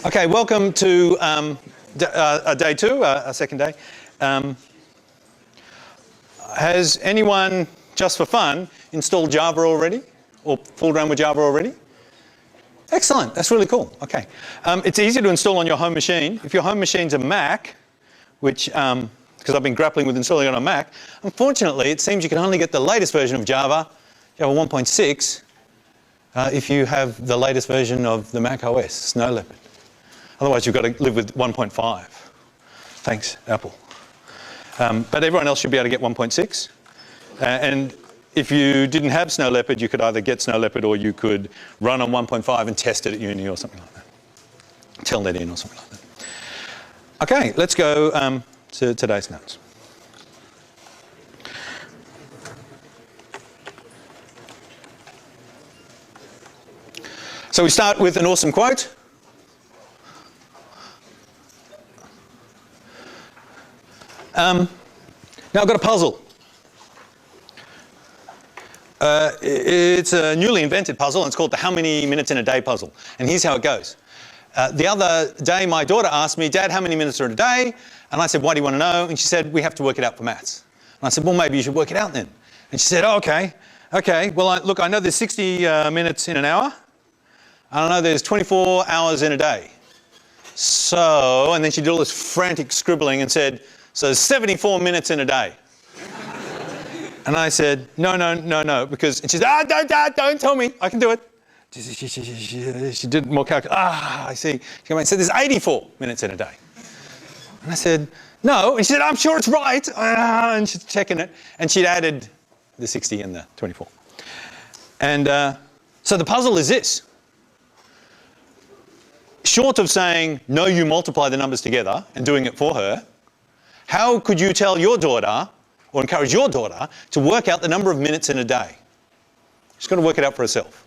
Okay, welcome to day two, our second day. Has anyone, just for fun, installed Java already? Or fooled around with Java already? Excellent, that's really cool. Okay. It's easy to install on your home machine. If your home machine's a Mac, which, because I've been grappling with installing it on a Mac, unfortunately it seems you can only get the latest version of Java, Java 1.6, if you have the latest version of the Mac OS, Snow Leopard. Otherwise you've got to live with 1.5. Thanks, Apple. But everyone else should be able to get 1.6. And if you didn't have Snow Leopard, you could either get Snow Leopard or you could run on 1.5 and test it at uni or something like that. Telnet in or something like that. Okay, let's go to today's notes. So we start with an awesome quote. Now I've got a puzzle. It's a newly invented puzzle, and it's called the How Many Minutes in a Day puzzle. And here's how it goes. The other day my daughter asked me, Dad, how many minutes are in a day? And I said, why do you want to know? And she said, we have to work it out for maths. And I said, well, maybe you should work it out then. And she said, oh, okay. Well, look, I know there's 60 minutes in an hour. I know there's 24 hours in a day. So, and then she did all this frantic scribbling and said, so 74 minutes in a day. And I said, no, because, and she said, Dad, don't tell me, I can do it. She did more calculation. I see. She came and said, there's 84 minutes in a day. And I said, no, and she said, I'm sure it's right. And she's checking it, and she'd added the 60 and the 24. And so the puzzle is this. Short of saying, no, you multiply the numbers together and doing it for her, how could you tell your daughter or encourage your daughter to work out the number of minutes in a day? She's got to work it out for herself.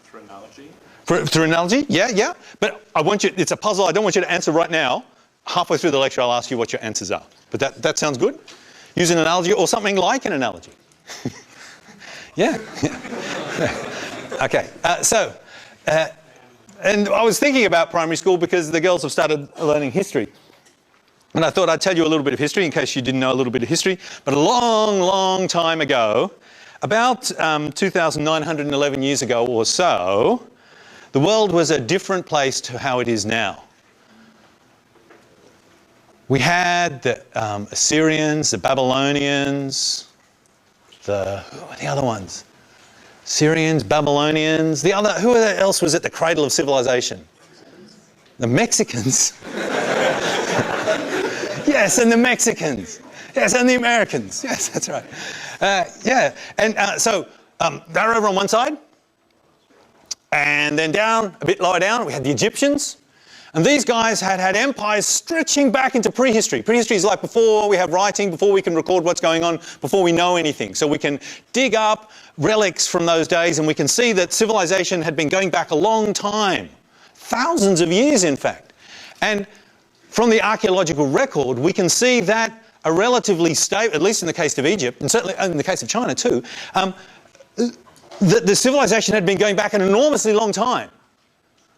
Through analogy? Through analogy? Yeah. But I want you, it's a puzzle I don't want you to answer right now. Halfway through the lecture I'll ask you what your answers are. But that sounds good? Use an analogy or something like an analogy. Yeah. Okay, and I was thinking about primary school because the girls have started learning history. And I thought I'd tell you a little bit of history in case you didn't know a little bit of history. But a long time ago, about 2,911 years ago or so, the world was a different place to how it is now. We had the Assyrians, the Babylonians, who are the other ones? Syrians, Babylonians, who else was at the cradle of civilization? The Mexicans. Yes, and the Mexicans. Yes, and the Americans. Yes, that's right. Yeah, and so they're over on one side. And then down, a bit lower down, we had the Egyptians. And these guys had empires stretching back into prehistory. Prehistory is like before we have writing, before we can record what's going on, before we know anything. So we can dig up relics from those days and we can see that civilization had been going back a long time. Thousands of years, in fact. And from the archaeological record, we can see that a relatively stable, at least in the case of Egypt, and certainly in the case of China too, the civilization had been going back an enormously long time.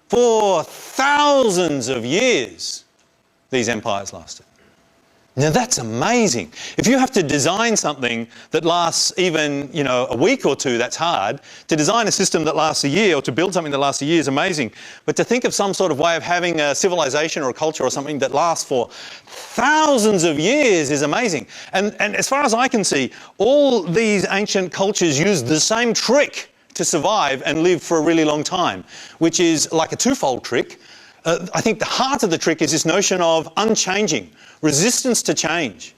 For thousands of years, these empires lasted. Now that's amazing. If you have to design something that lasts even, a week or two, that's hard. To design a system that lasts a year or to build something that lasts a year is amazing. But to think of some sort of way of having a civilization or a culture or something that lasts for thousands of years is amazing. And as far as I can see, all these ancient cultures used the same trick to survive and live for a really long time, which is like a twofold trick. I think the heart of the trick is this notion of unchanging, resistance to change.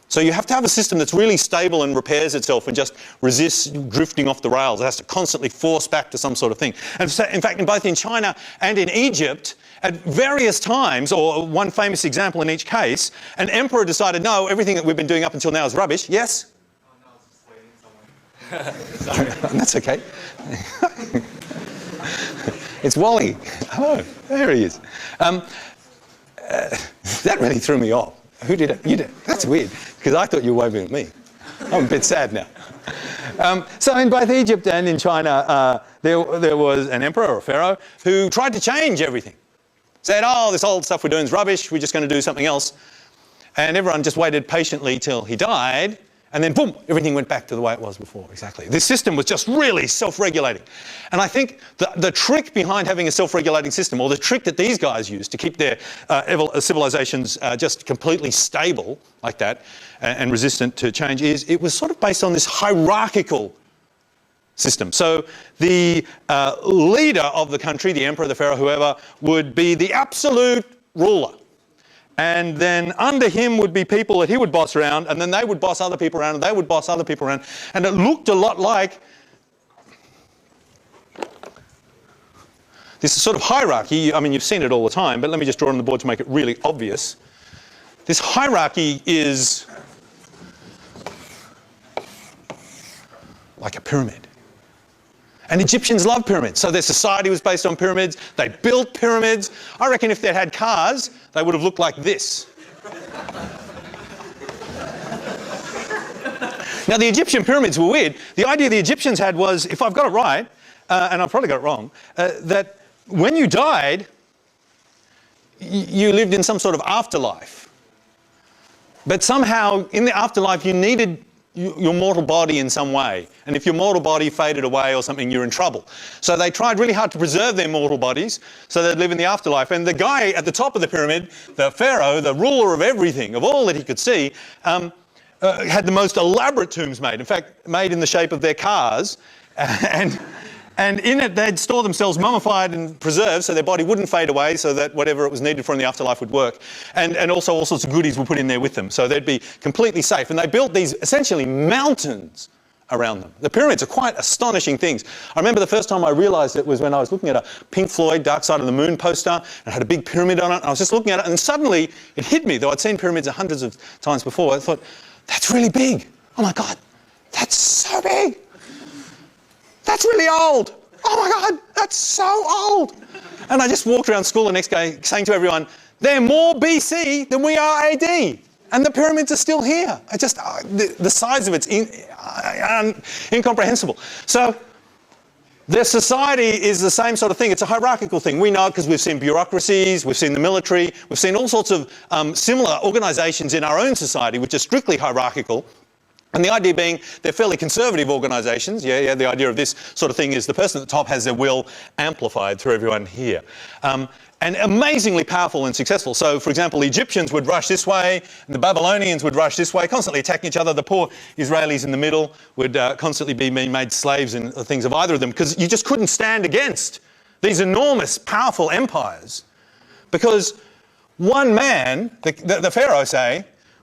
So you have to have a system that's really stable and repairs itself and just resists drifting off the rails. It has to constantly force back to some sort of thing. And so, in fact, both in China and in Egypt, at various times, or one famous example in each case, an emperor decided, no, everything that we've been doing up until now is rubbish. Yes? Oh, no, I was just waiting someone. Sorry, that's okay. It's Wally. Oh, there he is. That really threw me off. Who did it? You did. That's weird, because I thought you were waving at me. I'm a bit sad now. So in both Egypt and in China, there was an emperor or pharaoh who tried to change everything. said, oh, this old stuff we're doing is rubbish, we're just going to do something else. And everyone just waited patiently till he died, and then boom, everything went back to the way it was before, exactly. This system was just really self-regulating. And I think the trick behind having a self-regulating system, or the trick that these guys used to keep their civilizations just completely stable like that and resistant to change, is it was sort of based on this hierarchical system. So the leader of the country, the emperor, the pharaoh, whoever, would be the absolute ruler. And then under him would be people that he would boss around, and then they would boss other people around, and they would boss other people around. And it looked a lot like this sort of hierarchy. I mean, you've seen it all the time, but let me just draw it on the board to make it really obvious. This hierarchy is like a pyramid. And Egyptians loved pyramids, so their society was based on pyramids. They built pyramids. I reckon if they'd had cars, they would have looked like this. Now, the Egyptian pyramids were weird. The idea the Egyptians had was, if I've got it right, and I've probably got it wrong, that when you died, you lived in some sort of afterlife. But somehow, in the afterlife, you needed your mortal body in some way. And if your mortal body faded away or something, you're in trouble. So they tried really hard to preserve their mortal bodies so they'd live in the afterlife. And the guy at the top of the pyramid, the pharaoh, the ruler of everything, of all that he could see, had the most elaborate tombs made. In fact, made in the shape of their cars. And in it, they'd store themselves mummified and preserved so their body wouldn't fade away, so that whatever it was needed for in the afterlife would work. And also all sorts of goodies were put in there with them, so they'd be completely safe. And they built these essentially mountains around them. The pyramids are quite astonishing things. I remember the first time I realised it was when I was looking at a Pink Floyd Dark Side of the Moon poster, and it had a big pyramid on it, and I was just looking at it, and suddenly it hit me, though I'd seen pyramids hundreds of times before. I thought, that's really big. Oh my God, that's so big. That's really old. Oh my God, that's so old. And I just walked around school the next day saying to everyone, they're more BC than we are AD. And the pyramids are still here. The size of it's incomprehensible. So their society is the same sort of thing. It's a hierarchical thing. We know it because we've seen bureaucracies, we've seen the military, we've seen all sorts of similar organisations in our own society which are strictly hierarchical. And the idea being they're fairly conservative organisations. Yeah, the idea of this sort of thing is the person at the top has their will amplified through everyone here. And amazingly powerful and successful. So, for example, the Egyptians would rush this way, and the Babylonians would rush this way, constantly attacking each other. The poor Israelis in the middle would constantly be made slaves and things of either of them, because you just couldn't stand against these enormous, powerful empires. Because one man, the Pharaoh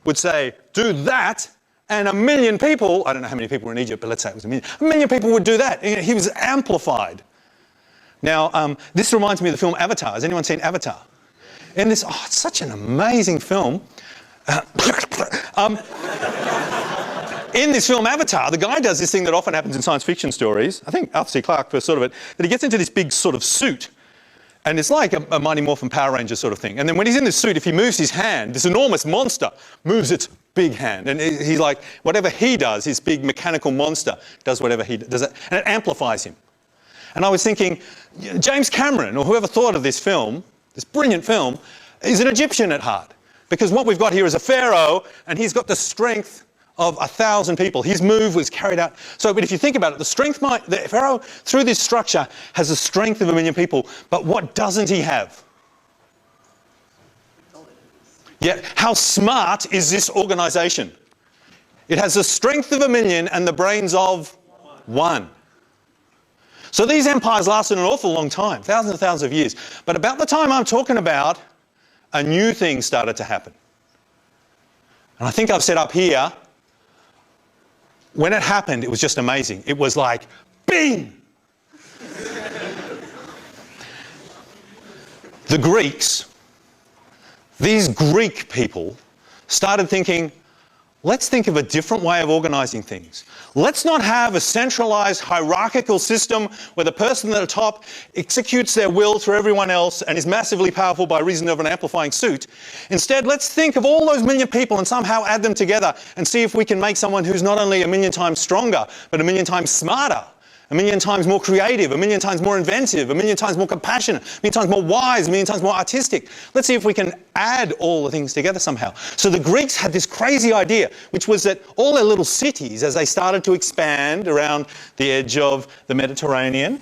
would say, do that, and 1 million people, I don't know how many people were in Egypt, but let's say it was 1 million. 1 million people would do that. He was amplified. Now, this reminds me of the film Avatar. Has anyone seen Avatar? And it's such an amazing film. In this film Avatar, the guy does this thing that often happens in science fiction stories. I think Arthur C. Clarke first thought of it, that he gets into this big sort of suit. And it's like a Mighty Morphin Power Ranger sort of thing. And then when he's in this suit, if he moves his hand, this enormous monster moves its big hand. And he's like, whatever he does, his big mechanical monster does whatever he does. And it amplifies him. And I was thinking, James Cameron, or whoever thought of this film, this brilliant film, is an Egyptian at heart. Because what we've got here is a pharaoh, and he's got the strength of 1,000 people. His move was carried out. So, but if you think about it, the pharaoh, through this structure, has the strength of 1 million people. But what doesn't he have? Yet, how smart is this organisation? It has the strength of 1 million and the brains of one. So these empires lasted an awful long time, thousands and thousands of years. But about the time I'm talking about, a new thing started to happen. And I think I've said up here, when it happened, it was just amazing. It was like, bing! The Greeks, these Greek people, started thinking, let's think of a different way of organising things. Let's not have a centralised hierarchical system where the person at the top executes their will through everyone else and is massively powerful by reason of an amplifying suit. Instead, let's think of all those 1 million people and somehow add them together and see if we can make someone who's not only 1 million times stronger, but 1 million times smarter. a million times more creative, a million times more inventive, a million times more compassionate, a million times more wise, a million times more artistic. Let's see if we can add all the things together somehow. So the Greeks had this crazy idea, which was that all their little cities, as they started to expand around the edge of the Mediterranean,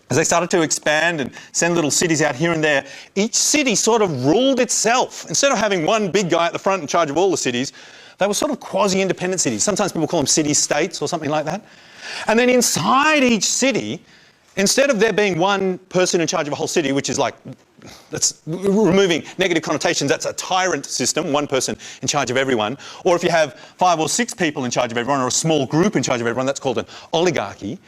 as they started to expand and send little cities out here and there, each city sort of ruled itself. Instead of having one big guy at the front in charge of all the cities, they were sort of quasi-independent cities. Sometimes people call them city-states or something like that. And then inside each city, instead of there being one person in charge of a whole city, which is like, that's removing negative connotations, that's a tyrant system, one person in charge of everyone. Or if you have 5 or 6 people in charge of everyone, or a small group in charge of everyone, that's called an oligarchy.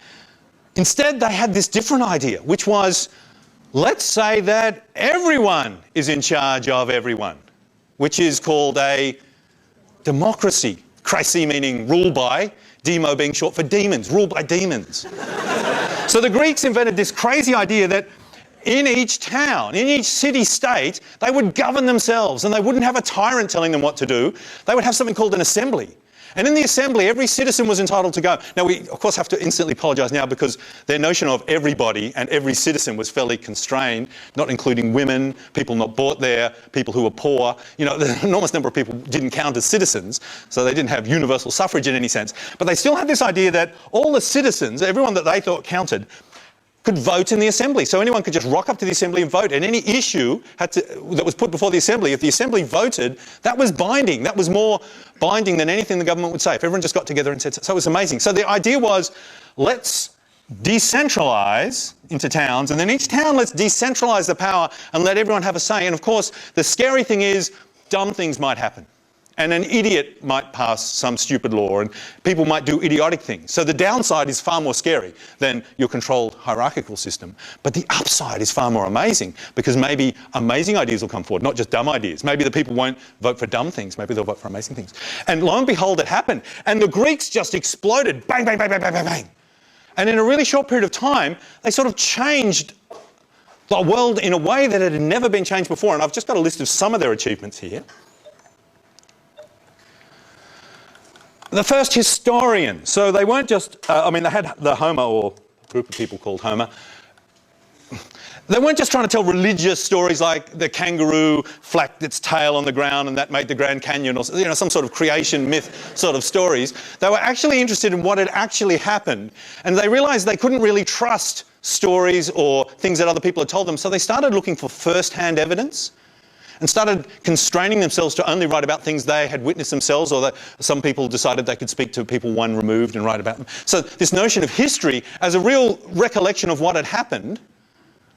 Instead, they had this different idea, which was, let's say that everyone is in charge of everyone, which is called a democracy. Cracy meaning rule by, demo being short for demons, rule by demons. So the Greeks invented this crazy idea that in each town, in each city-state, they would govern themselves and they wouldn't have a tyrant telling them what to do. They would have something called an assembly. And in the assembly, every citizen was entitled to go. Now, we, of course, have to instantly apologise now because their notion of everybody and every citizen was fairly constrained, not including women, people not bought there, people who were poor. You know, the enormous number of people didn't count as citizens, so they didn't have universal suffrage in any sense. But they still had this idea that all the citizens, everyone that they thought counted, could vote in the assembly. So anyone could just rock up to the assembly and vote. And any issue that was put before the assembly, if the assembly voted, that was binding. That was more binding than anything the government would say. If everyone just got together and said so, it was amazing. So the idea was, let's decentralise into towns, and then each town, let's decentralise the power and let everyone have a say. And of course, the scary thing is, dumb things might happen. And an idiot might pass some stupid law and people might do idiotic things. So the downside is far more scary than your controlled hierarchical system. But the upside is far more amazing because maybe amazing ideas will come forward, not just dumb ideas. Maybe the people won't vote for dumb things. Maybe they'll vote for amazing things. And lo and behold, it happened. And the Greeks just exploded. Bang, bang, bang, bang, bang, bang, bang. And in a really short period of time, they sort of changed the world in a way that it had never been changed before. And I've just got a list of some of their achievements here. The first historian. So they weren't just, they had the Homer, or a group of people called Homer. They weren't just trying to tell religious stories like the kangaroo flacked its tail on the ground and that made the Grand Canyon, or some sort of creation myth sort of stories. They were actually interested in what had actually happened. And they realised they couldn't really trust stories or things that other people had told them. So they started looking for first-hand evidence and started constraining themselves to only write about things they had witnessed themselves, or that some people decided they could speak to people one removed and write about them. So this notion of history as a real recollection of what had happened,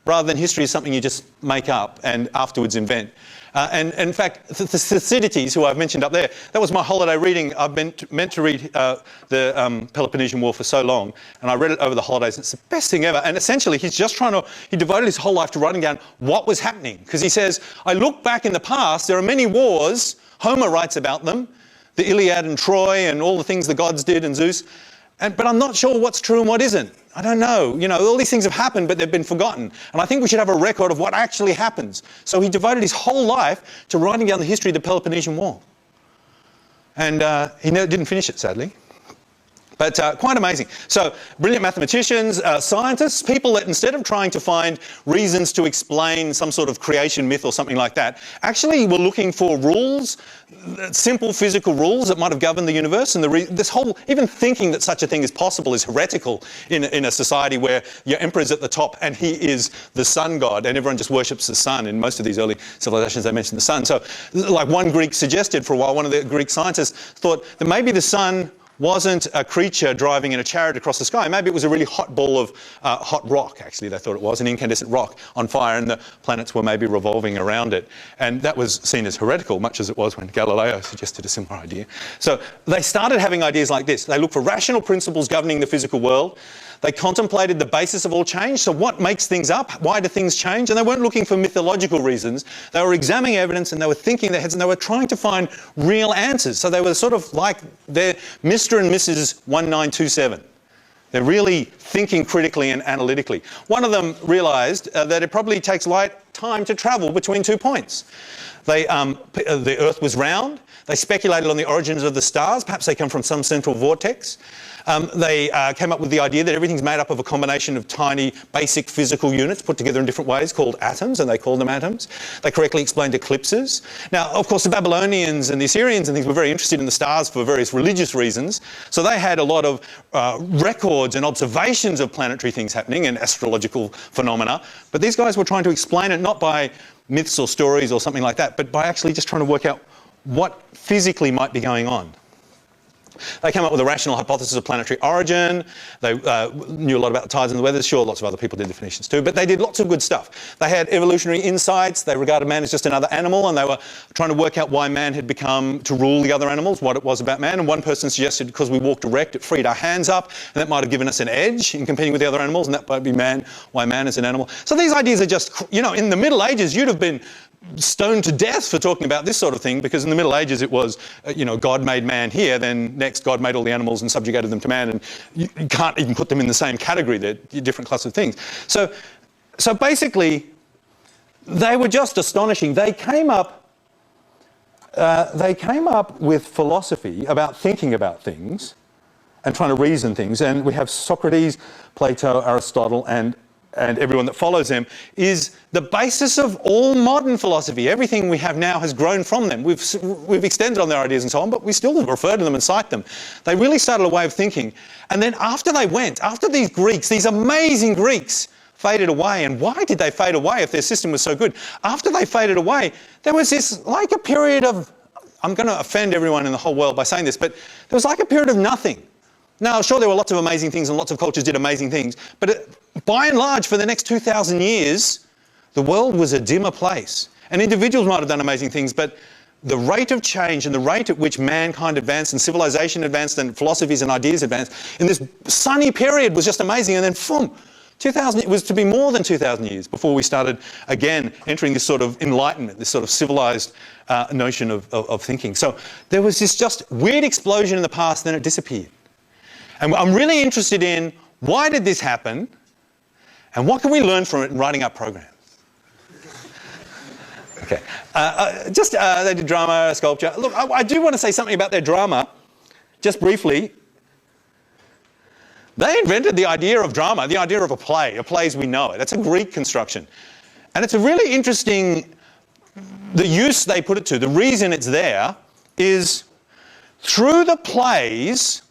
rather than history as something you just make up and afterwards invent. And in fact, the Thucydides, who I've mentioned up there, that was my holiday reading. I've been meant to read the Peloponnesian War for so long, and I read it over the holidays. It's the best thing ever. And essentially, he devoted his whole life to writing down what was happening. Because he says, I look back in the past, there are many wars, Homer writes about them, the Iliad and Troy and all the things the gods did and Zeus, but I'm not sure what's true and what isn't. I don't know. All these things have happened, but they've been forgotten. And I think we should have a record of what actually happens. So he devoted his whole life to writing down the history of the Peloponnesian War. And he didn't finish it, sadly. But quite amazing. So brilliant mathematicians, scientists, people that instead of trying to find reasons to explain some sort of creation myth or something like that, actually were looking for rules, simple physical rules that might have governed the universe. And this whole, even thinking that such a thing is possible is heretical in a society where your emperor's at the top and he is the sun god and everyone just worships the sun. In most of these early civilizations, they mention the sun. So like one Greek suggested for a while, one of the Greek scientists thought that maybe the sun wasn't a creature driving in a chariot across the sky. Maybe it was a really hot ball of hot rock, actually, they thought it was, an incandescent rock on fire, and the planets were maybe revolving around it. And that was seen as heretical, much as it was when Galileo suggested a similar idea. So they started having ideas like this. They looked for rational principles governing the physical world. They contemplated the basis of all change. So what makes things up? Why do things change? And they weren't looking for mythological reasons. They were examining evidence and they were thinking in their heads and they were trying to find real answers. So they were sort of like their Mr. and Mrs. 1927. They're really thinking critically and analytically. One of them realised that it probably takes time to travel between 2 points. The Earth was round. They speculated on the origins of the stars. Perhaps they come from some central vortex. They came up with the idea that everything's made up of a combination of tiny basic physical units put together in different ways called atoms, and they called them atoms. They correctly explained eclipses. Now, of course, the Babylonians and the Assyrians and things were very interested in the stars for various religious reasons. So they had a lot of records and observations of planetary things happening and astrological phenomena. But these guys were trying to explain it not by myths or stories or something like that, but by actually just trying to work out what physically might be going on. They came up with a rational hypothesis of planetary origin. They knew a lot about the tides and the weather. Sure, lots of other people did definitions too, but they did lots of good stuff. They had evolutionary insights. They regarded man as just another animal, and they were trying to work out why man had become to rule the other animals, what it was about man. And one person suggested because we walked erect, it freed our hands up, and that might have given us an edge in competing with the other animals, and that might be why man is an animal. So these ideas are just, you know, in the Middle Ages, you'd have been stoned to death for talking about this sort of thing, because in the Middle Ages it was, you know, God made man here, then next God made all the animals and subjugated them to man, and you can't even put them in the same category. They're different class of things. So basically, they were just astonishing. They came up with philosophy about thinking about things and trying to reason things. And we have Socrates, Plato, Aristotle, and everyone that follows them, is the basis of all modern philosophy. Everything we have now has grown from them. We've extended on their ideas and so on, but we still refer to them and cite them. They really started a way of thinking. And then after these Greeks, these amazing Greeks, faded away. And why did they fade away if their system was so good? After they faded away, there was this, like a period of, I'm going to offend everyone in the whole world by saying this, but there was like a period of nothing. Now, sure, there were lots of amazing things and lots of cultures did amazing things, but by and large, for the next 2,000 years, the world was a dimmer place. And individuals might have done amazing things, but the rate of change and the rate at which mankind advanced and civilization advanced and philosophies and ideas advanced in this sunny period was just amazing. And then, boom, 2,000, it was to be more than 2,000 years before we started, again, entering this sort of enlightenment, this sort of civilized notion of thinking. So there was this just weird explosion in the past, then it disappeared. And I'm really interested in why did this happen and what can we learn from it in writing up programs? Okay. They did drama, sculpture. Look, I do want to say something about their drama, just briefly. They invented the idea of drama, the idea of a play as we know it. That's a Greek construction. And it's a really interesting, the use they put it to, the reason it's there is through the plays,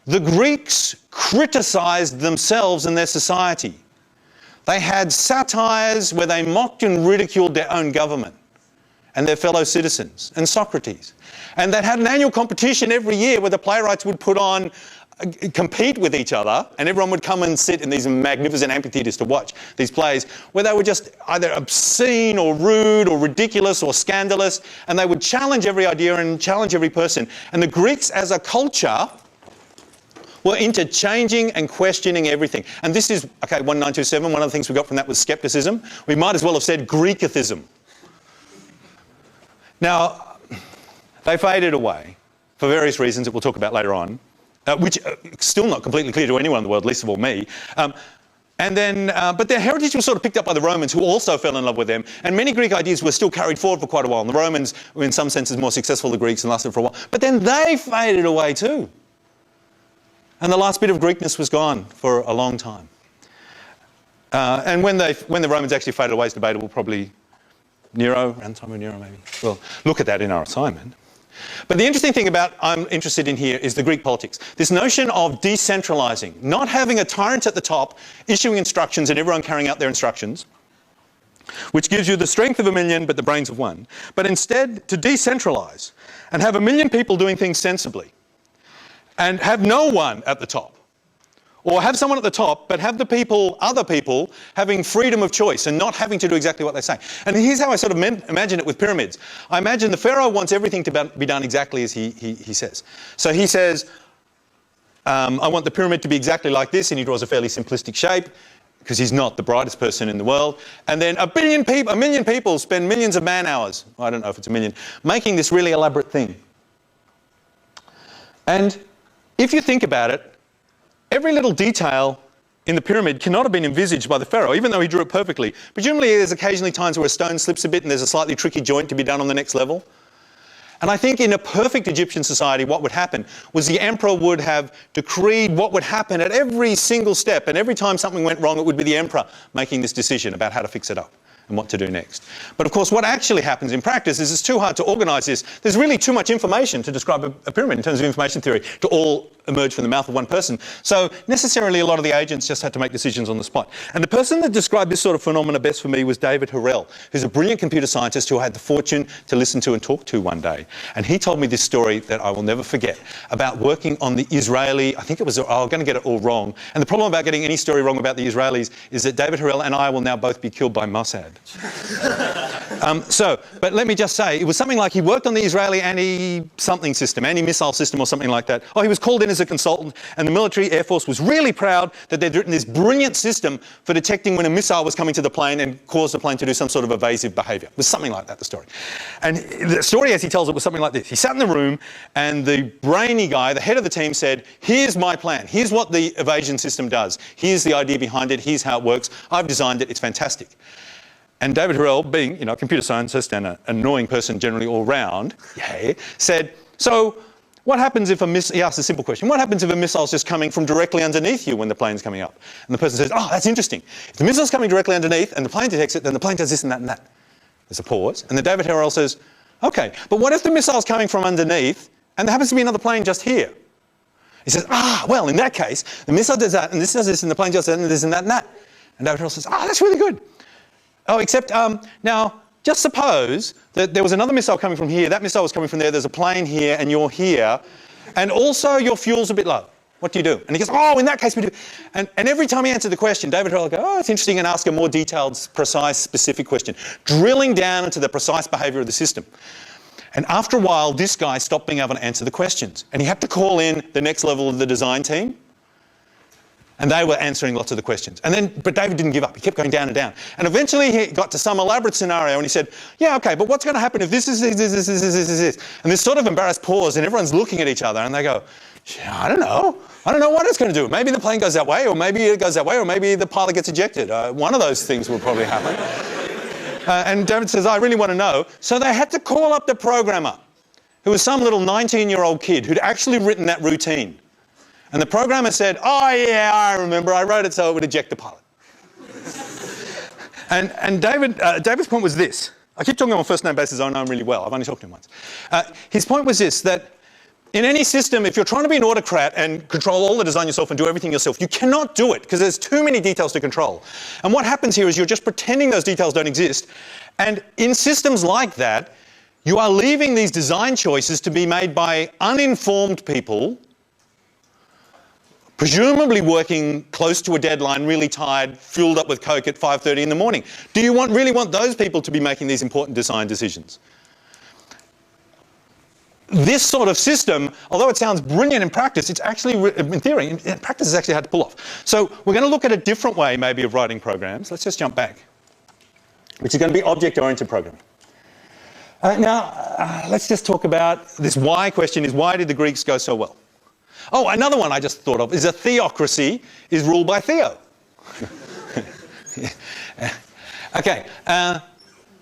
the Greeks criticised themselves and their society. They had satires where they mocked and ridiculed their own government and their fellow citizens and Socrates. And they had an annual competition every year where the playwrights would put on, compete with each other, and everyone would come and sit in these magnificent amphitheatres to watch these plays where they were just either obscene or rude or ridiculous or scandalous, and they would challenge every idea and challenge every person. And the Greeks as a culture were into changing and questioning everything. And this is, okay, 1927, one of the things we got from that was skepticism. We might as well have said Greekithism. Now, they faded away for various reasons that we'll talk about later on, which are still not completely clear to anyone in the world, least of all me. But their heritage was sort of picked up by the Romans, who also fell in love with them. And many Greek ideas were still carried forward for quite a while. And the Romans were in some senses more successful than the Greeks and lasted for a while. But then they faded away too. And the last bit of Greekness was gone for a long time. And when the Romans actually faded away is debatable, probably Nero, around the time of Nero maybe. We'll look at that in our assignment. But the interesting thing I'm interested in here is the Greek politics. This notion of decentralising, not having a tyrant at the top, issuing instructions and everyone carrying out their instructions, which gives you the strength of 1,000,000 but the brains of one. But instead to decentralise and have 1,000,000 people doing things sensibly. And have no one at the top. Or have someone at the top, but have other people, having freedom of choice and not having to do exactly what they say. And here's how I sort of imagine it with pyramids. I imagine the pharaoh wants everything to be done exactly as he says. So he says, I want the pyramid to be exactly like this, and he draws a fairly simplistic shape, because he's not the brightest person in the world. And then 1,000,000 people spend millions of man hours, I don't know if it's 1,000,000, making this really elaborate thing. And if you think about it, every little detail in the pyramid cannot have been envisaged by the pharaoh, even though he drew it perfectly. Presumably there's occasionally times where a stone slips a bit and there's a slightly tricky joint to be done on the next level. And I think in a perfect Egyptian society, what would happen was the emperor would have decreed what would happen at every single step, and every time something went wrong, it would be the emperor making this decision about how to fix it up and what to do next. But of course, what actually happens in practice is it's too hard to organise this. There's really too much information to describe a pyramid in terms of information theory to all emerge from the mouth of one person. So necessarily a lot of the agents just had to make decisions on the spot. And the person that described this sort of phenomena best for me was David Harrell, who's a brilliant computer scientist who I had the fortune to listen to and talk to one day. And he told me this story that I will never forget about working on the Israeli, I think it was, I'm going to get it all wrong. And the problem about getting any story wrong about the Israelis is that David Harrell and I will now both be killed by Mossad. But let me just say, it was something like he worked on the Israeli anti-something system, anti-missile system or something like that. Oh, he was called in as a consultant, and the military Air Force was really proud that they'd written this brilliant system for detecting when a missile was coming to the plane and caused the plane to do some sort of evasive behaviour. It was something like that, the story. And the story as he tells it was something like this. He sat in the room and the brainy guy, the head of the team, said, here's my plan. Here's what the evasion system does. Here's the idea behind it. Here's how it works. I've designed it. It's fantastic. And David Harrell, being a computer scientist and an annoying person generally all round, said, so what happens if he asked a simple question, what happens if a missile's just coming from directly underneath you when the plane's coming up? And the person says, oh, that's interesting. If the missile's coming directly underneath and the plane detects it, then the plane does this and that and that. There's a pause. And then David Harrell says, okay, but what if the missile's coming from underneath and there happens to be another plane just here? He says, well, in that case, the missile does that and this does this and the plane does that and this and that and that. And David Harrell says, that's really good. Oh, except now, just suppose that there was another missile coming from here, that missile was coming from there, there's a plane here and you're here, and also your fuel's a bit low. What do you do? And he goes, oh, in that case we do. And every time he answered the question, David Harrell would go, oh, it's interesting, and ask a more detailed, precise, specific question, drilling down into the precise behaviour of the system. And after a while, this guy stopped being able to answer the questions, and he had to call in the next level of the design team. And they were answering lots of the questions. But David didn't give up. He kept going down and down. And eventually he got to some elaborate scenario and he said, yeah, okay, but what's going to happen if this is this? And this sort of embarrassed pause and everyone's looking at each other and they go, yeah, I don't know. I don't know what it's going to do. Maybe the plane goes that way, or maybe it goes that way, or maybe the pilot gets ejected. One of those things will probably happen. And David says, I really want to know. So they had to call up the programmer, who was some little 19-year-old kid who'd actually written that routine. And the programmer said, oh yeah, I remember, I wrote it so it would eject the pilot. and David's point was this. I keep talking on a first name basis, I know him really well, I've only talked to him once. His point was this, that in any system, if you're trying to be an autocrat and control all the design yourself and do everything yourself, you cannot do it because there's too many details to control. And what happens here is you're just pretending those details don't exist. And in systems like that, you are leaving these design choices to be made by uninformed people, presumably working close to a deadline, really tired, fueled up with Coke at 5:30 in the morning. Do you really want those people to be making these important design decisions? This sort of system, although it sounds brilliant in practice, it's actually, in theory, in practice it's actually hard to pull off. So we're going to look at a different way maybe of writing programs. Let's just jump back, which is going to be object-oriented programming. Let's just talk about this why question is, why did the Greeks go so well? Oh, another one I just thought of is a theocracy is ruled by Theo. Okay,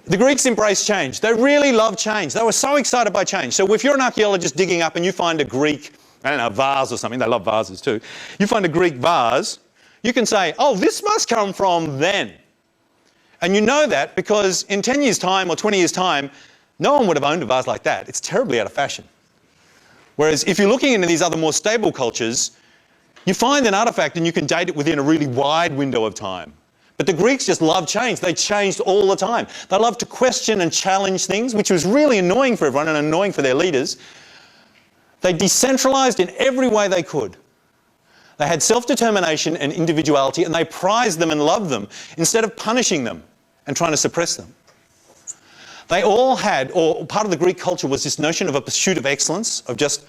the Greeks embraced change. They really loved change. They were so excited by change. So if you're an archaeologist digging up and you find a Greek, I don't know, vase or something, they love vases too, you find a Greek vase, you can say, oh, this must come from then. And you know that because in 10 years' time or 20 years' time, no one would have owned a vase like that. It's terribly out of fashion. Whereas if you're looking into these other more stable cultures, you find an artifact and you can date it within a really wide window of time. But the Greeks just loved change. They changed all the time. They loved to question and challenge things, which was really annoying for everyone and annoying for their leaders. They decentralised in every way they could. They had self-determination and individuality, and they prized them and loved them instead of punishing them and trying to suppress them. They all had, or part of the Greek culture was this notion of a pursuit of excellence, of just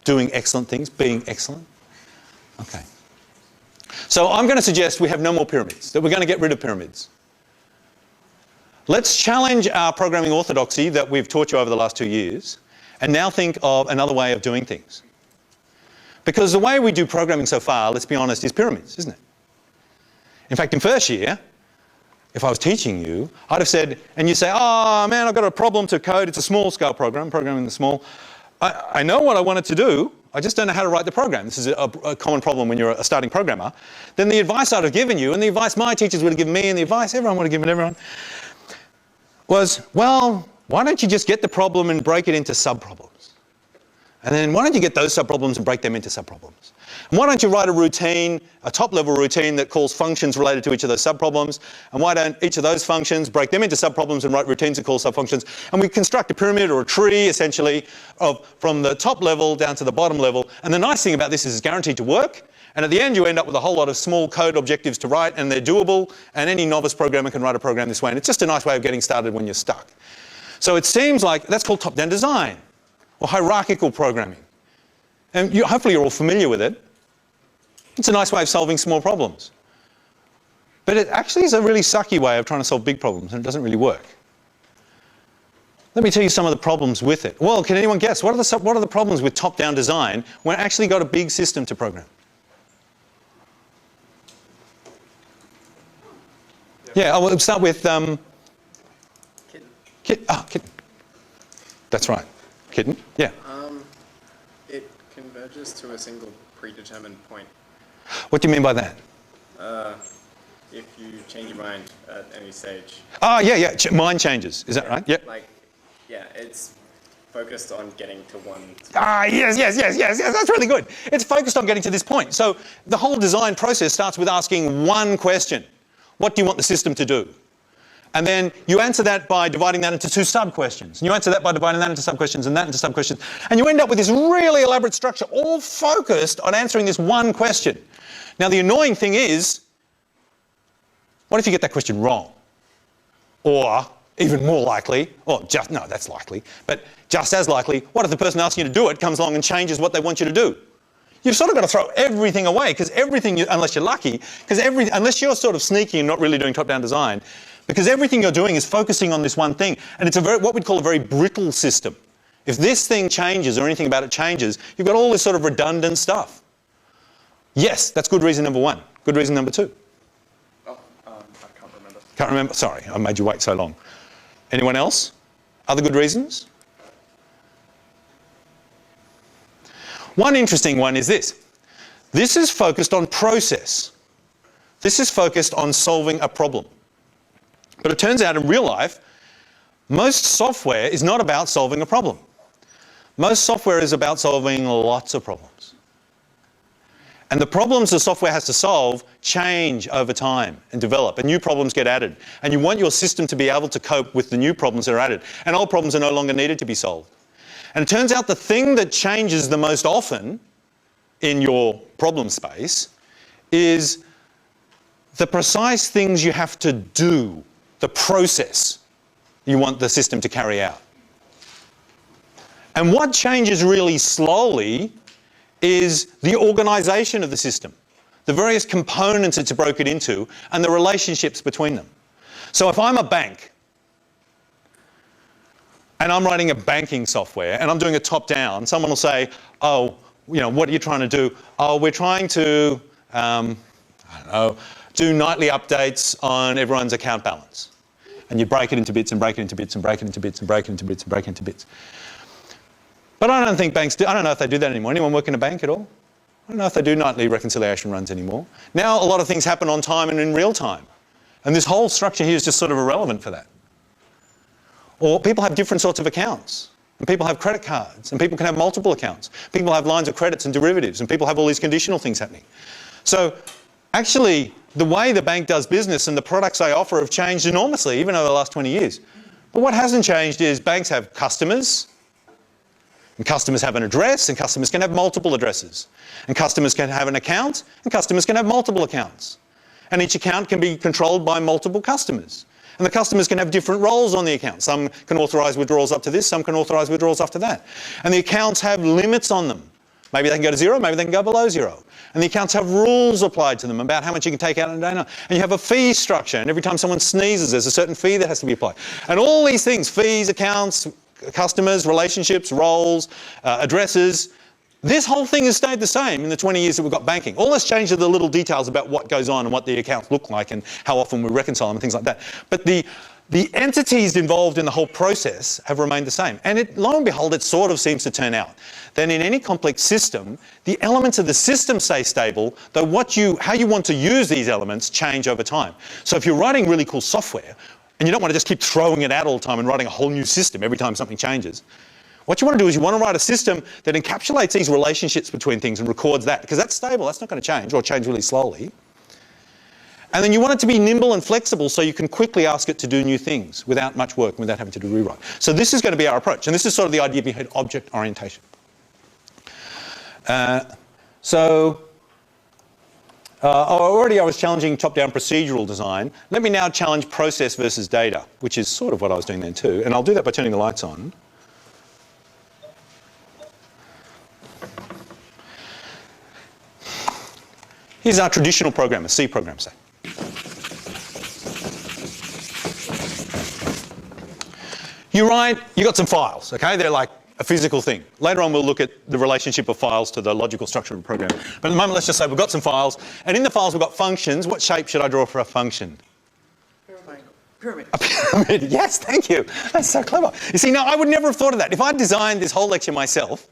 doing excellent things, being excellent. Okay. So I'm going to suggest we have no more pyramids, that we're going to get rid of pyramids. Let's challenge our programming orthodoxy that we've taught you over the last 2 years, and now think of another way of doing things. Because the way we do programming so far, let's be honest, is pyramids, isn't it? In fact, in first year, if I was teaching you, I'd have said, and you say, oh man, I've got a problem to code. It's a small scale program, programming the small. I know what I want it to do. I just don't know how to write the program. This is a common problem when you're a starting programmer. Then the advice I'd have given you, and the advice my teachers would have given me, and the advice everyone would have given everyone, was, well, why don't you just get the problem and break it into subproblems? And then why don't you get those subproblems and break them into subproblems? And why don't you write a routine, a top-level routine that calls functions related to each of those subproblems? And why don't each of those functions break them into subproblems and write routines that call subfunctions? And we construct a pyramid or a tree, essentially, from the top level down to the bottom level. And the nice thing about this is it's guaranteed to work. And at the end, you end up with a whole lot of small code objectives to write, and they're doable. And any novice programmer can write a program this way. And it's just a nice way of getting started when you're stuck. So it seems like that's called top-down design, or hierarchical programming. And hopefully you're all familiar with it. It's a nice way of solving small problems. But it actually is a really sucky way of trying to solve big problems, and it doesn't really work. Let me tell you some of the problems with it. Well, can anyone guess? What are the problems with top-down design when it actually got a big system to program? Yeah, I'll start with... Kitten. That's right. Kitten, yeah. It converges to a single predetermined point. What do you mean by that? If you change your mind at any stage. Oh, yeah. Mind changes. Is that right? Yep. It's focused on getting to one. Yes. That's really good. It's focused on getting to this point. So the whole design process starts with asking one question. What do you want the system to do? And then you answer that by dividing that into two sub-questions. And you answer that by dividing that into sub-questions and that into sub-questions. And you end up with this really elaborate structure, all focused on answering this one question. Now, the annoying thing is, what if you get that question wrong? Or, even more likely, no, that's likely, but just as likely, what if the person asking you to do it comes along and changes what they want you to do? You've sort of got to throw everything away, because everything, unless you're lucky, unless you're sort of sneaky and not really doing top-down design, because everything you're doing is focusing on this one thing, and it's what we'd call a very brittle system. If this thing changes or anything about it changes, you've got all this sort of redundant stuff. Yes, that's good reason number one. Good reason number two. I can't remember. Can't remember? Sorry, I made you wait so long. Anyone else? Other good reasons? One interesting one is this. This is focused on process. This is focused on solving a problem. But it turns out in real life, most software is not about solving a problem. Most software is about solving lots of problems. And the problems the software has to solve change over time and develop, and new problems get added. And you want your system to be able to cope with the new problems that are added. And old problems are no longer needed to be solved. And it turns out the thing that changes the most often in your problem space is the precise things you have to do, the process you want the system to carry out. And what changes really slowly is the organisation of the system, the various components it's broken into, and the relationships between them. So if I'm a bank, and I'm writing a banking software, and I'm doing a top-down, someone will say, oh, what are you trying to do? Oh, we're trying to, do nightly updates on everyone's account balance. And you break it into bits and break it into bits and break it into bits and break it into bits and break it into bits. But I don't think banks do, I don't know if they do that anymore. Anyone work in a bank at all? I don't know if they do nightly reconciliation runs anymore. Now a lot of things happen on time and in real time. And this whole structure here is just sort of irrelevant for that. Or people have different sorts of accounts. And people have credit cards. And people can have multiple accounts. People have lines of credits and derivatives. And people have all these conditional things happening. So actually, the way the bank does business and the products they offer have changed enormously, even over the last 20 years. But what hasn't changed is banks have customers. And customers have an address, and customers can have multiple addresses. And customers can have an account, and customers can have multiple accounts. And each account can be controlled by multiple customers. And the customers can have different roles on the account. Some can authorise withdrawals up to this, some can authorise withdrawals up to that. And the accounts have limits on them. Maybe they can go to zero, maybe they can go below zero. And the accounts have rules applied to them about how much you can take out in a day. And you have a fee structure, and every time someone sneezes, there's a certain fee that has to be applied. And all these things, fees, accounts, customers, relationships, roles, addresses, This whole thing has stayed the same in the 20 years that we've got banking. All that's changed are the little details about what goes on and what the accounts look like and how often we reconcile them and things like that. But the entities involved in the whole process have remained the same. And lo and behold, it sort of seems to turn out that in any complex system, the elements of the system stay stable, though how you want to use these elements change over time. So if you're writing really cool software, and you don't want to just keep throwing it out all the time and writing a whole new system every time something changes, what you want to do is you want to write a system that encapsulates these relationships between things and records that, because that's stable, that's not going to change, or change really slowly. And then you want it to be nimble and flexible so you can quickly ask it to do new things without much work and without having to do rewrite. So this is going to be our approach, and this is sort of the idea behind object orientation. Already I was challenging top-down procedural design. Let me now challenge process versus data, which is sort of what I was doing then too, and I'll do that by turning the lights on. Here's our traditional program, a C program, say. You got some files, okay? They're like a physical thing. Later on we'll look at the relationship of files to the logical structure of a program. But at the moment let's just say we've got some files, and in the files we've got functions. What shape should I draw for a function? Pyramid. A pyramid, yes, thank you. That's so clever. You see, now I would never have thought of that. If I designed this whole lecture myself,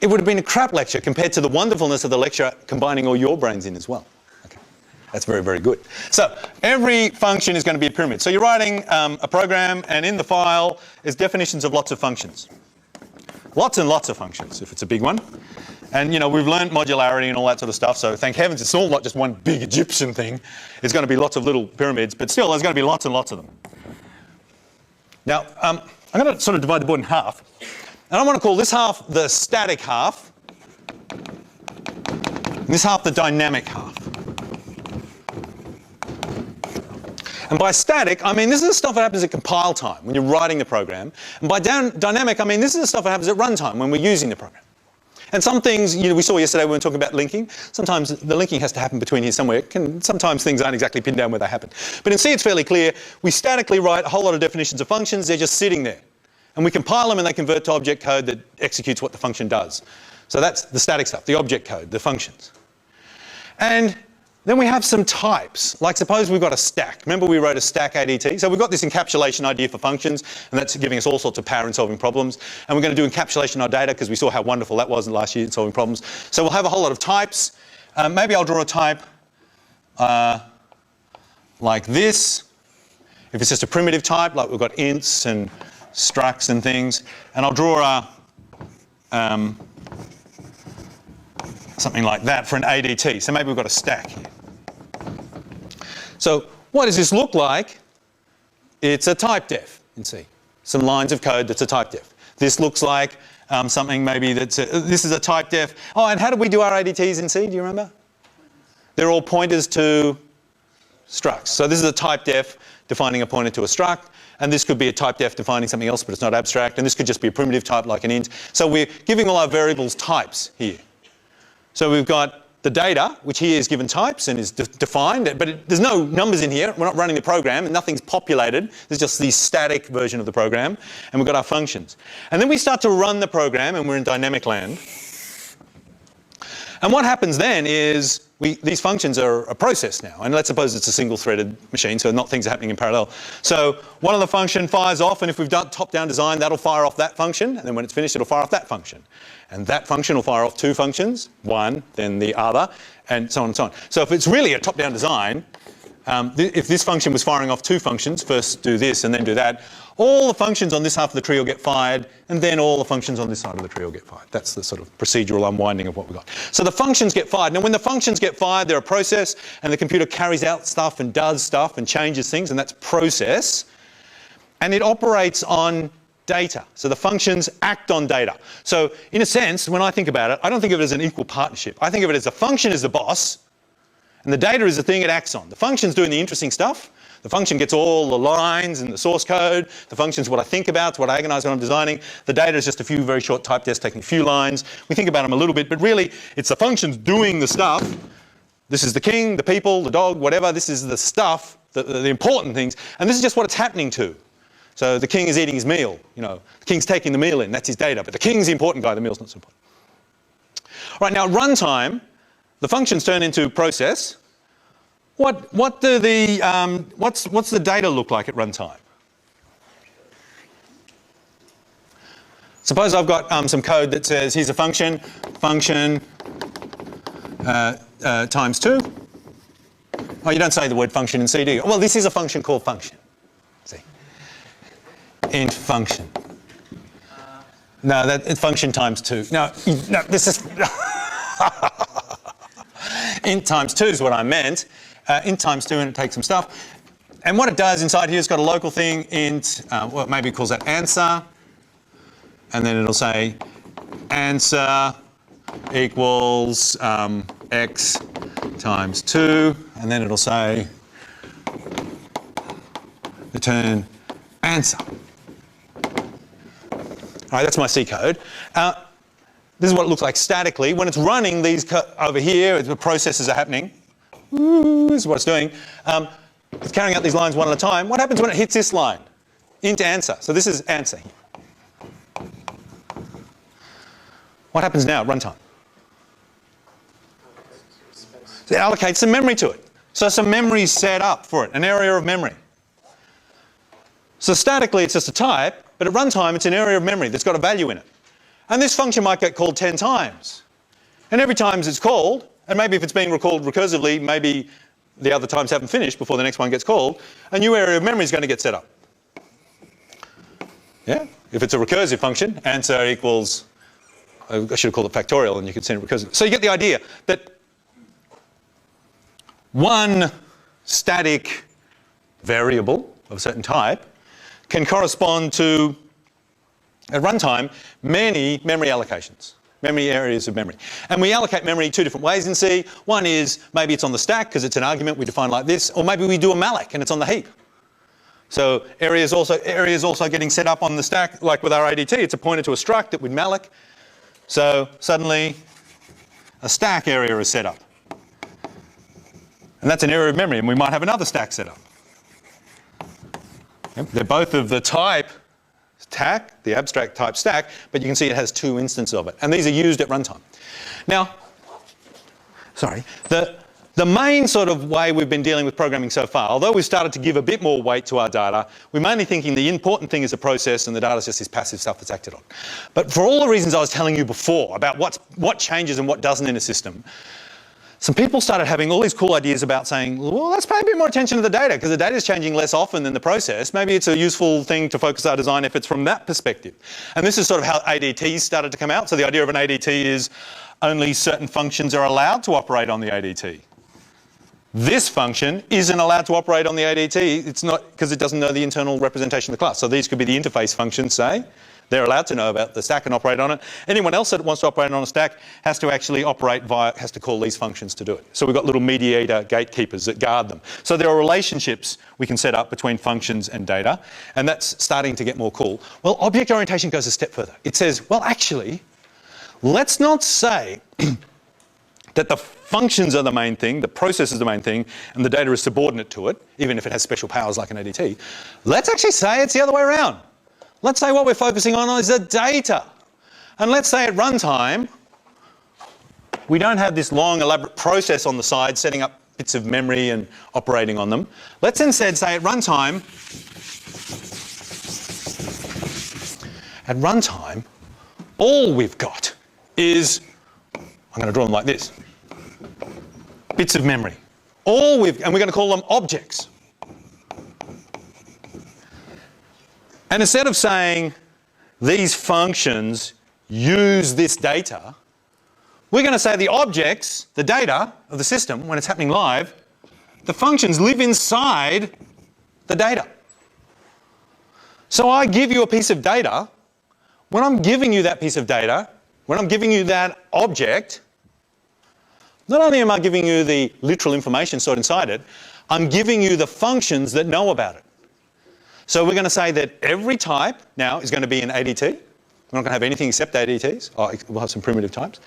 it would have been a crap lecture compared to the wonderfulness of the lecture combining all your brains in as well. Okay. That's very, very good. So every function is going to be a pyramid. So you're writing a program, and in the file is definitions of lots of functions. Lots and lots of functions, if it's a big one. And, you know, we've learned modularity and all that sort of stuff, so thank heavens it's all not just one big Egyptian thing. It's going to be lots of little pyramids, but still there's going to be lots and lots of them. Now, I'm going to sort of divide the board in half. And I want to call this half the static half, and this half the dynamic half. And by static, I mean this is the stuff that happens at compile time, when you're writing the program. And by dynamic, I mean this is the stuff that happens at runtime, when we're using the program. And some things, you know, we saw yesterday when we were talking about linking. Sometimes the linking has to happen between here somewhere. Sometimes things aren't exactly pinned down where they happen. But in C it's fairly clear. We statically write a whole lot of definitions of functions. They're just sitting there. And we compile them and they convert to object code that executes what the function does. So that's the static stuff, the object code, the functions. And then we have some types. Like suppose we've got a stack. Remember we wrote a stack ADT? So we've got this encapsulation idea for functions, and that's giving us all sorts of power in solving problems. And we're going to do encapsulation of data because we saw how wonderful that was last year in solving problems. So we'll have a whole lot of types. Maybe I'll draw a type like this. If it's just a primitive type, like we've got ints and structs and things, and I'll draw something like that for an ADT. So maybe we've got a stack here. So what does this look like? It's a type def in C. Some lines of code that's a type def. This looks like something maybe that's this is a type def. Oh, and how did we do our ADTs in C? Do you remember? They're all pointers to structs. So this is a type def defining a pointer to a struct. And this could be a type def defining something else, but it's not abstract. And this could just be a primitive type like an int. So we're giving all our variables types here. So we've got the data, which here is given types and is defined, but there's no numbers in here. We're not running the program, and nothing's populated. There's just the static version of the program. And we've got our functions. And then we start to run the program, and we're in dynamic land. And what happens then is these functions are a process now. And let's suppose it's a single-threaded machine, so not things are happening in parallel. So one of the function fires off, and if we've done top-down design, that'll fire off that function. And then when it's finished, it'll fire off that function. And that function will fire off two functions, one, then the other, and so on and so on. So if it's really a top-down design, if this function was firing off two functions, first do this and then do that, all the functions on this half of the tree will get fired, and then all the functions on this side of the tree will get fired. That's the sort of procedural unwinding of what we've got. So the functions get fired. Now when the functions get fired, they're a process, and the computer carries out stuff and does stuff and changes things, and that's process. And it operates on data. So the functions act on data. So in a sense, when I think about it, I don't think of it as an equal partnership. I think of it as the function is the boss, and the data is the thing it acts on. The function's doing the interesting stuff. The function gets all the lines and the source code. The function's what I think about, it's what I agonize when I'm designing. The data is just a few very short type defs taking a few lines. We think about them a little bit, but really it's the functions doing the stuff. This is the king, the people, the dog, whatever. This is the stuff, the important things. And this is just what it's happening to. So the king is eating his meal, you know, the king's taking the meal in, that's his data, but the king's the important guy, the meal's not so important. All right, now at runtime, the functions turn into process. What's the data look like at runtime? Suppose I've got some code that says, here's a function times 2. Oh, you don't say the word function in C, do you? Well, this is a function called function. See? Int function. No, it's function times 2. No, this is... int times 2 is what I meant. Int times 2, and it takes some stuff. And what it does inside here is got a local thing, int, well, maybe it calls that answer. And then it'll say answer equals x times 2. And then it'll say return answer. All right, that's my C code. This is what it looks like statically. When it's running, these over here, the processes are happening. This is what it's doing. It's carrying out these lines one at a time. What happens when it hits this line? Int answer. So this is answer. What happens now at runtime? So it allocates some memory to it. So some memory is set up for it, an area of memory. So statically, it's just a type, but at runtime, it's an area of memory that's got a value in it. And this function might get called 10 times. And every time it's called, and maybe if it's being recalled recursively, maybe the other times haven't finished before the next one gets called, a new area of memory is going to get set up. Yeah? If it's a recursive function, answer equals, I should have called it factorial, and you could send it recursive. So you get the idea that one static variable of a certain type can correspond to, at runtime, many memory allocations, memory areas of memory. And we allocate memory two different ways in C. One is maybe it's on the stack because it's an argument we define like this, or maybe we do a malloc and it's on the heap. So areas also getting set up on the stack, like with our ADT, it's a pointer to a struct that we'd malloc. So suddenly a stack area is set up. And that's an area of memory, and we might have another stack set up. Yep. They're both of the type stack, the abstract type stack, but you can see it has two instances of it. And these are used at runtime. Now, the main sort of way we've been dealing with programming so far, although we've started to give a bit more weight to our data, we're mainly thinking the important thing is the process and the data is just this passive stuff that's acted on. But for all the reasons I was telling you before about what changes and what doesn't in a system, some people started having all these cool ideas about saying, well, let's pay a bit more attention to the data because the data is changing less often than the process. Maybe it's a useful thing to focus our design efforts from that perspective. And this is sort of how ADTs started to come out. So the idea of an ADT is only certain functions are allowed to operate on the ADT. This function isn't allowed to operate on the ADT. It's not because it doesn't know the internal representation of the class. So these could be the interface functions, say. They're allowed to know about the stack and operate on it. Anyone else that wants to operate on a stack has to actually has to call these functions to do it. So we've got little mediator gatekeepers that guard them. So there are relationships we can set up between functions and data, and that's starting to get more cool. Well, object orientation goes a step further. It says, well, actually, let's not say that the functions are the main thing, the process is the main thing, and the data is subordinate to it, even if it has special powers like an ADT. Let's actually say it's the other way around. Let's say what we're focusing on is the data. And let's say at runtime, we don't have this long, elaborate process on the side setting up bits of memory and operating on them. Let's instead say at runtime, all we've got is, I'm going to draw them like this, bits of memory. And we're going to call them objects. And instead of saying these functions use this data, we're going to say the objects, the data of the system, when it's happening live, the functions live inside the data. So I give you a piece of data. When I'm giving you that piece of data, when I'm giving you that object, not only am I giving you the literal information stored inside it, I'm giving you the functions that know about it. So we're going to say that every type now is going to be an ADT. We're not going to have anything except ADTs. Oh, we'll have some primitive types.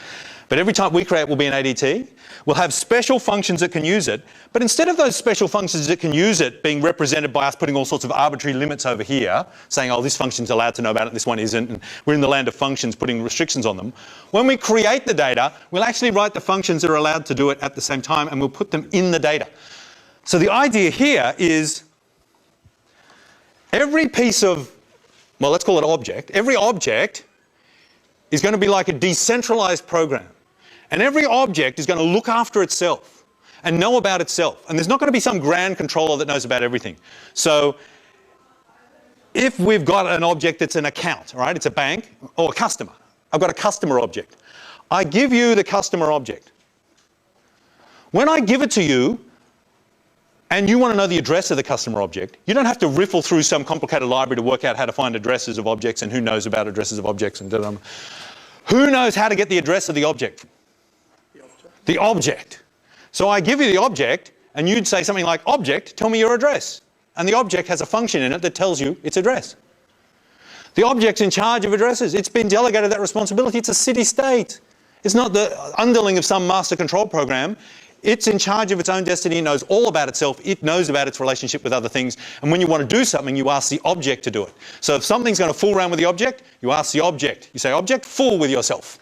But every type we create will be an ADT. We'll have special functions that can use it. But instead of those special functions that can use it being represented by us putting all sorts of arbitrary limits over here, saying, oh, this function's allowed to know about it, this one isn't, and we're in the land of functions putting restrictions on them, when we create the data, we'll actually write the functions that are allowed to do it at the same time, and we'll put them in the data. So the idea here is every piece of, well, let's call it object. Every object is going to be like a decentralized program. And every object is going to look after itself and know about itself. And there's not going to be some grand controller that knows about everything. So if we've got an object that's an account, all right, it's a bank or a customer. I've got a customer object. I give you the customer object. When I give it to you, and you want to know the address of the customer object, you don't have to riffle through some complicated library to work out how to find addresses of objects and who knows about addresses of objects and da-da. Who knows how to get the address of the object? The object. So I give you the object, and you'd say something like, object, tell me your address. And the object has a function in it that tells you its address. The object's in charge of addresses. It's been delegated that responsibility. It's a city-state. It's not the underling of some master control program. It's in charge of its own destiny. It knows all about itself. It knows about its relationship with other things. And when you want to do something, you ask the object to do it. So if something's going to fool around with the object, you ask the object. You say, object, fool with yourself.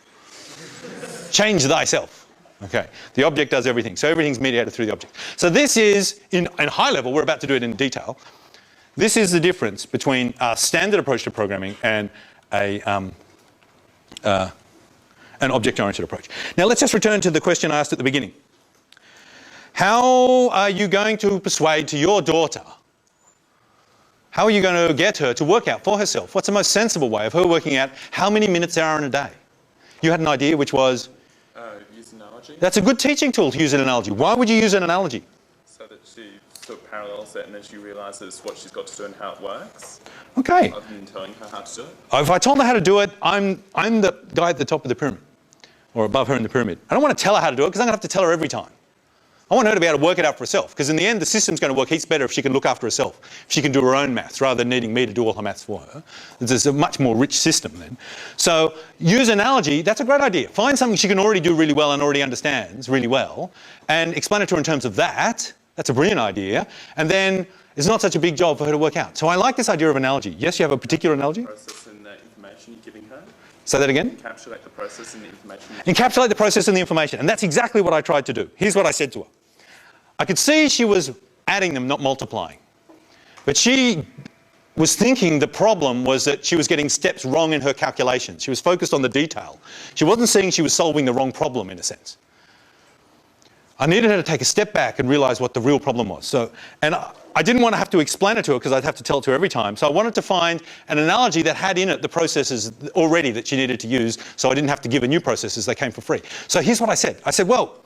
Change thyself. Okay, the object does everything. So everything's mediated through the object. So this is, in high level, we're about to do it in detail. This is the difference between a standard approach to programming and an object-oriented approach. Now let's just return to the question I asked at the beginning. How are you going to persuade to your daughter? How are you going to get her to work out for herself? What's the most sensible way of her working out how many minutes there are in a day? You had an idea, which was? Use analogy. That's a good teaching tool to use an analogy. Why would you use an analogy? So that she sort of parallels it and then she realises what she's got to do and how it works. Okay. Rather than telling her how to do it. If I told her how to do it, I'm the guy at the top of the pyramid, or above her in the pyramid. I don't want to tell her how to do it because I'm going to have to tell her every time. I want her to be able to work it out for herself, because in the end the system's going to work heaps better if she can look after herself, if she can do her own maths rather than needing me to do all her maths for her. It's a much more rich system then. So use analogy, that's a great idea. Find something she can already do really well and already understands really well, and explain it to her in terms of that. That's a brilliant idea. And then it's not such a big job for her to work out. So I like this idea of analogy. Yes, you have a particular analogy? Process in the information you're giving her. Say that again? Encapsulate the process in the information. Encapsulate the process and the information. And that's exactly what I tried to do. Here's what I said to her. I could see she was adding them, not multiplying. But she was thinking the problem was that she was getting steps wrong in her calculations. She was focused on the detail. She wasn't seeing she was solving the wrong problem, in a sense. I needed her to take a step back and realise what the real problem was. And I didn't want to have to explain it to her because I'd have to tell it to her every time. So I wanted to find an analogy that had in it the processes already that she needed to use, so I didn't have to give her new processes. They came for free. So here's what I said. I said, well,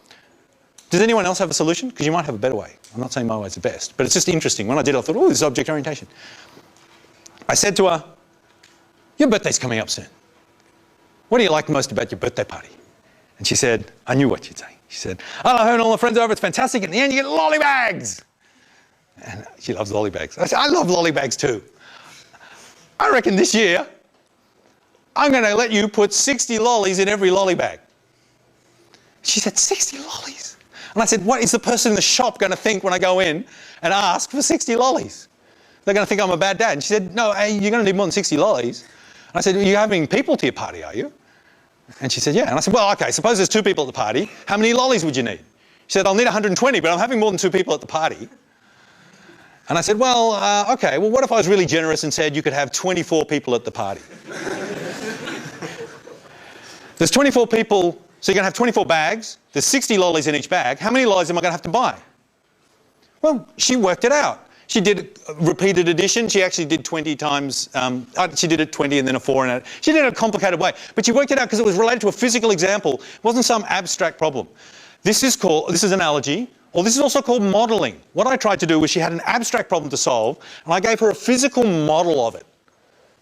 does anyone else have a solution? Because you might have a better way. I'm not saying my way's the best, but it's just interesting. When I did it, I thought, oh, this is object orientation. I said to her, your birthday's coming up soon. What do you like most about your birthday party? And she said, I knew what you'd say. She said, I love having all the friends over, it's fantastic. In the end, you get lolly bags. And she loves lolly bags. I said, I love lolly bags too. I reckon this year, I'm going to let you put 60 lollies in every lolly bag. She said, 60 lollies? And I said, what is the person in the shop going to think when I go in and ask for 60 lollies? They're going to think I'm a bad dad. And she said, no, hey, you're going to need more than 60 lollies. And I said, are you having people to your party, are you? And she said, yeah. And I said, well, okay, suppose there's 2 people at the party. How many lollies would you need? She said, I'll need 120, but I'm having more than 2 people at the party. And I said, well, okay, well, what if I was really generous and said you could have 24 people at the party? There's 24 people, so you're going to have 24 bags. There's 60 lollies in each bag. How many lollies am I going to have to buy? Well, she worked it out. She did repeated addition. She actually did 20 times. She did it 20 and then a 4 in it. She did it in a complicated way. But she worked it out because it was related to a physical example. It wasn't some abstract problem. This is analogy, or this is also called modelling. What I tried to do was she had an abstract problem to solve, and I gave her a physical model of it.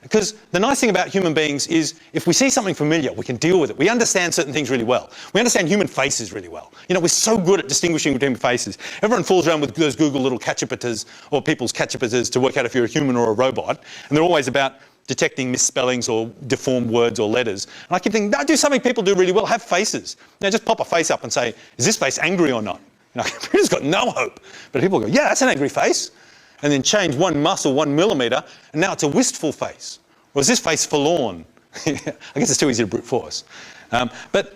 Because the nice thing about human beings is if we see something familiar, we can deal with it. We understand certain things really well. We understand human faces really well. You know, we're so good at distinguishing between faces. Everyone fools around with those Google little catchupators or people's catchupators to work out if you're a human or a robot. And they're always about detecting misspellings or deformed words or letters. And I keep thinking, no, do something people do really well, have faces. Just pop a face up and say, is this face angry or not? Computer's got no hope. But people go, yeah, that's an angry face. And then change one muscle 1 millimetre, and now it's a wistful face. Or is this face forlorn? I guess it's too easy to brute force. But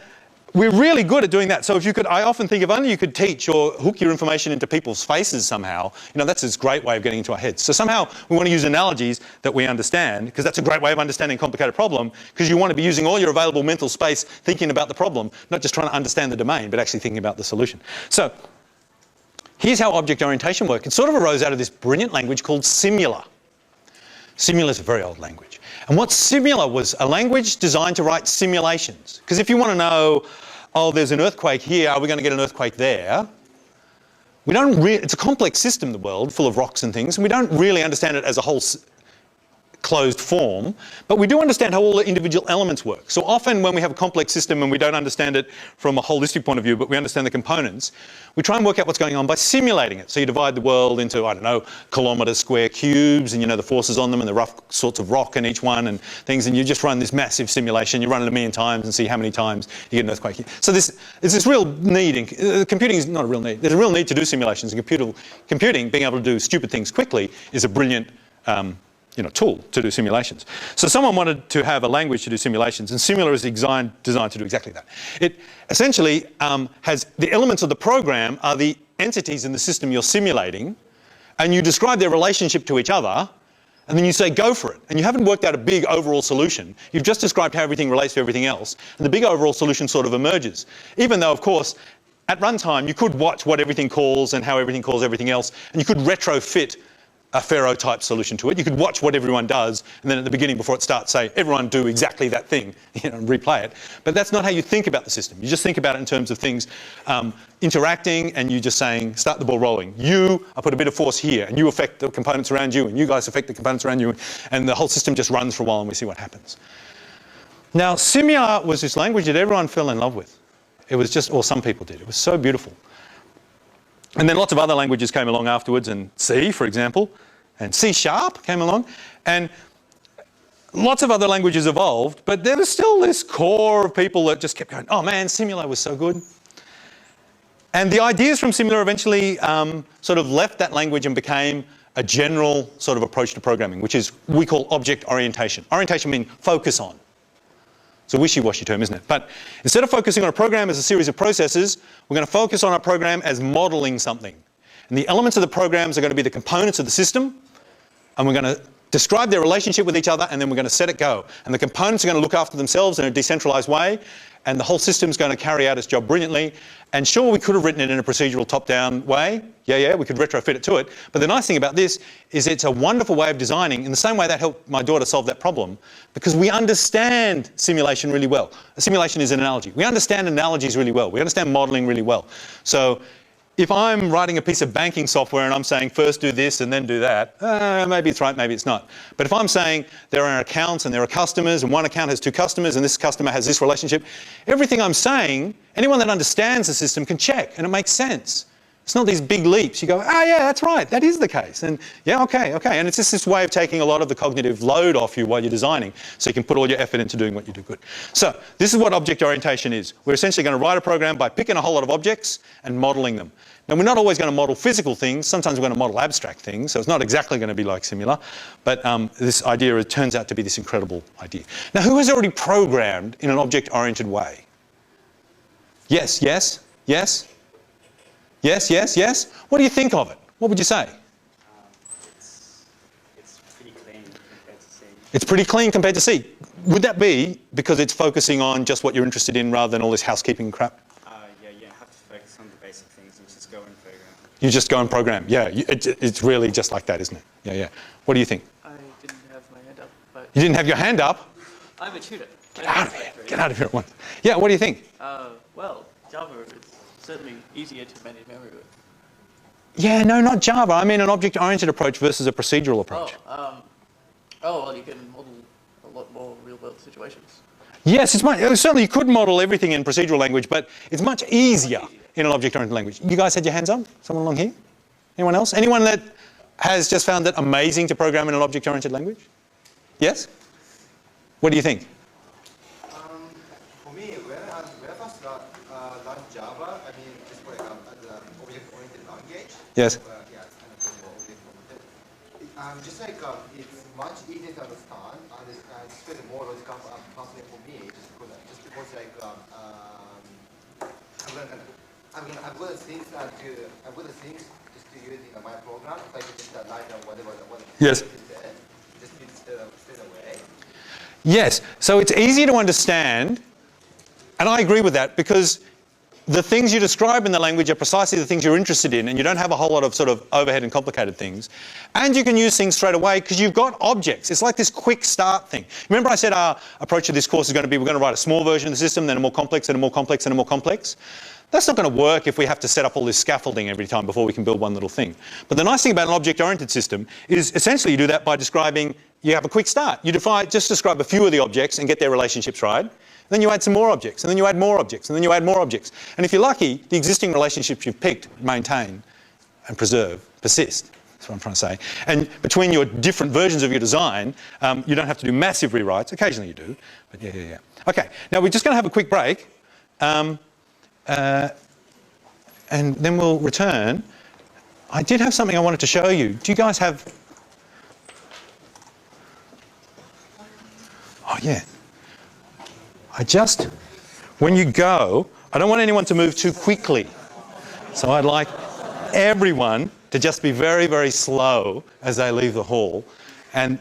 we're really good at doing that. So if you could, I often think if only you could teach or hook your information into people's faces somehow, that's a great way of getting into our heads. So somehow we want to use analogies that we understand, because that's a great way of understanding a complicated problem, because you want to be using all your available mental space thinking about the problem, not just trying to understand the domain, but actually thinking about the solution. So here's how object orientation works. It sort of arose out of this brilliant language called Simula. Simula is a very old language. And what Simula was, a language designed to write simulations. Because if you want to know, oh, there's an earthquake here, are we going to get an earthquake there? We don't really, it's a complex system, the world, full of rocks and things, and we don't really understand it as a whole closed form, but we do understand how all the individual elements work. So often when we have a complex system and we don't understand it from a holistic point of view, but we understand the components, we try and work out what's going on by simulating it. So you divide the world into, I don't know, kilometre square cubes, and you know the forces on them and the rough sorts of rock in each one and things, and you just run this massive simulation. You run it 1 million times and see how many times you get an earthquake. So there's this real need, in computing is not a real need. There's a real need to do simulations, and computing, being able to do stupid things quickly, is a brilliant tool to do simulations. So someone wanted to have a language to do simulations, and Simula is designed to do exactly that. It essentially has the elements of the program are the entities in the system you're simulating, and you describe their relationship to each other, and then you say, go for it. And you haven't worked out a big overall solution. You've just described how everything relates to everything else, and the big overall solution sort of emerges. Even though, of course, at runtime, you could watch what everything calls and how everything calls everything else, and you could retrofit a Pharaoh-type solution to it. You could watch what everyone does, and then at the beginning, before it starts, say, everyone do exactly that thing, and replay it. But that's not how you think about the system. You just think about it in terms of things interacting, and you just saying, start the ball rolling. I put a bit of force here, and you affect the components around you, and you guys affect the components around you, and the whole system just runs for a while, and we see what happens. Now, Simula was this language that everyone fell in love with. It was just, or some people did. It was so beautiful. And then lots of other languages came along afterwards, and C, for example, and C# came along, and lots of other languages evolved, but there was still this core of people that just kept going, oh man, Simula was so good. And the ideas from Simula eventually sort of left that language and became a general sort of approach to programming, which is we call object orientation. Orientation means focus on. It's a wishy-washy term, isn't it? But instead of focusing on a program as a series of processes, we're going to focus on our program as modelling something. And the elements of the programs are going to be the components of the system, and we're going to describe their relationship with each other, and then we're going to set it go. And the components are going to look after themselves in a decentralised way, and the whole system's going to carry out its job brilliantly. And sure, we could have written it in a procedural top-down way. Yeah, we could retrofit it to it. But the nice thing about this is it's a wonderful way of designing, in the same way that helped my daughter solve that problem, because we understand simulation really well. A simulation is an analogy. We understand analogies really well. We understand modelling really well. So if I'm writing a piece of banking software and I'm saying first do this and then do that, maybe it's right, maybe it's not. But if I'm saying there are accounts and there are customers, and one account has 2 customers and this customer has this relationship, everything I'm saying, anyone that understands the system can check, and it makes sense. It's not these big leaps. You go, yeah, that's right, that is the case. And yeah, okay. And it's just this way of taking a lot of the cognitive load off you while you're designing, so you can put all your effort into doing what you do good. So this is what object orientation is. We're essentially going to write a program by picking a whole lot of objects and modelling them. Now, we're not always going to model physical things. Sometimes we're going to model abstract things, so it's not exactly going to be like Simula. But this idea, it turns out to be this incredible idea. Now, who has already programmed in an object-oriented way? Yes. What do you think of it? What would you say? It's pretty clean compared to C. It's pretty clean compared to C. Would that be because it's focusing on just what you're interested in rather than all this housekeeping crap? Yeah, you have to focus on the basic things and just go and program. You just go and program. Yeah, it's really just like that, isn't it? Yeah. What do you think? I didn't have my hand up, but... You didn't have your hand up? I'm a tutor. Get out of here. Get out of here at once. Yeah, what do you think? Well, Java is certainly easier to manage memory with. Yeah, no, not Java. I mean an object-oriented approach versus a procedural approach. Well, you can model a lot more real-world situations. Yes, certainly you could model everything in procedural language, but it's much easier in an object-oriented language. You guys had your hands up? Someone along here? Anyone else? Anyone that has just found it amazing to program in an object-oriented language? Yes? What do you think? For me, when I first learned Java, I mean, just for the object-oriented language. Yes. Yeah, it's kind of object-oriented. Just like it's much easier to understand, and it's very more logical personally for me, just because like I've got things just to use in my program, like just write down whatever Yes. just need to straight away. Yes, so it's easy to understand, and I agree with that, because the things you describe in the language are precisely the things you're interested in, and you don't have a whole lot of sort of overhead and complicated things. And you can use things straight away because you've got objects. It's like this quick start thing. Remember I said our approach to this course is going to be we're going to write a small version of the system, then a more complex, and a more complex, and a more complex. That's not going to work if we have to set up all this scaffolding every time before we can build one little thing. But the nice thing about an object-oriented system is essentially you do that by describing, you have a quick start. You just describe a few of the objects and get their relationships right. Then you add some more objects, and then you add more objects, and then you add more objects. And if you're lucky, the existing relationships you've picked maintain and persist. That's what I'm trying to say. And between your different versions of your design, you don't have to do massive rewrites. Occasionally you do, but yeah. Okay, now we're just going to have a quick break. And then we'll return. I did have something I wanted to show you. Do you guys have... Oh, yeah. When you go, I don't want anyone to move too quickly. So I'd like everyone to just be very, very slow as they leave the hall. And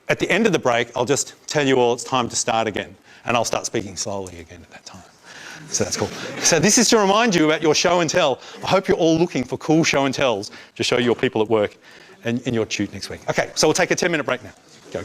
at the end of the break, I'll just tell you all it's time to start again. And I'll start speaking slowly again at that time. So that's cool. So this is to remind you about your show and tell. I hope you're all looking for cool show and tells to show your people at work and in your tute next week. Okay, so we'll take a 10-minute break now. Go.